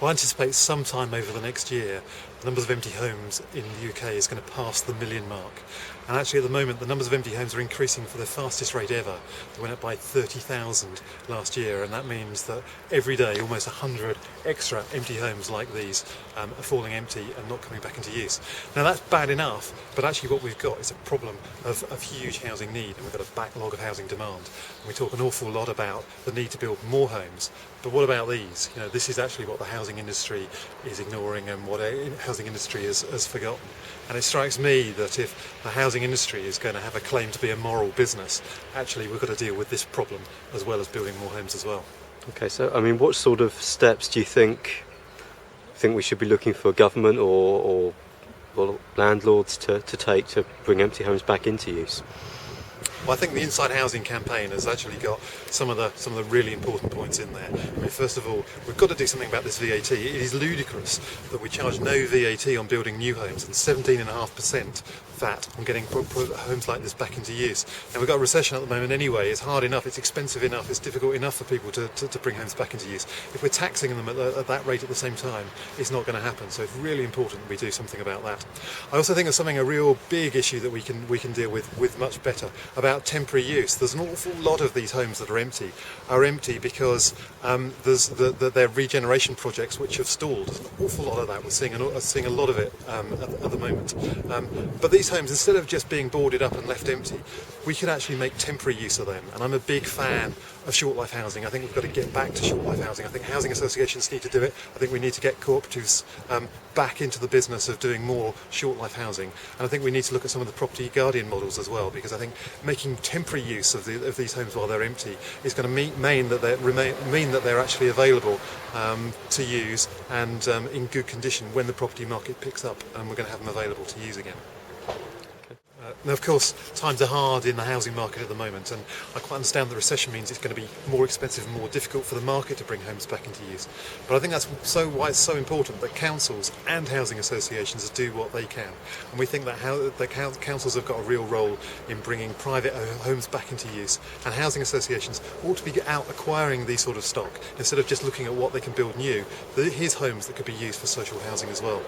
Well, I anticipate sometime over the next year, the numbers of empty homes in the UK is going to pass the million mark. And actually, at the moment, the numbers of empty homes are increasing for the fastest rate ever. They went up by 30,000 last year, and that means that every day, almost 100 extra empty homes like these are falling empty and not coming back into use. Now, that's bad enough, but actually, what we've got is a problem of huge housing need, and we've got a backlog of housing demand. And we talk an awful lot about the need to build more homes, but what about these? You know, this is actually what the housing industry is ignoring and what the housing industry has forgotten. And it strikes me that if the housing industry is going to have a claim to be a moral business, actually we've got to deal with this problem as well as building more homes as well. Okay, so I mean, what sort of steps do you think we should be looking for government or landlords to take to bring empty homes back into use? Well, I think the Inside Housing campaign has actually got some of the really important points in there. I mean, first of all, we've got to do something about this VAT. It is ludicrous that we charge no VAT on building new homes and 17.5% VAT on getting homes like this back into use. Now, we've got a recession at the moment anyway. It's hard enough, it's expensive enough, it's difficult enough for people to bring homes back into use. If we're taxing them at that rate at the same time, it's not going to happen. So it's really important that we do something about that. I also think there's a real big issue that we can deal with much better about temporary use. There's an awful lot of these homes that are empty because there are regeneration projects which have stalled. There's an awful lot of that. We're seeing a lot of it at the moment. But these homes, instead of just being boarded up and left empty, we could actually make temporary use of them. And I'm a big fan of short life housing. I think we've got to get back to short life housing. I think housing associations need to do it. I think we need to get cooperatives back into the business of doing more short life housing. And I think we need to look at some of the property guardian models as well, because I think making temporary use of these homes while they're empty is going to mean that they're actually available to use and in good condition when the property market picks up, and we're going to have them available to use again. Now, of course, times are hard in the housing market at the moment, and I quite understand the recession means it's going to be more expensive and more difficult for the market to bring homes back into use. But I think that's why it's so important that councils and housing associations do what they can. And we think that councils have got a real role in bringing private homes back into use, and housing associations ought to be out acquiring these sort of stock instead of just looking at what they can build new. Here's homes that could be used for social housing as well.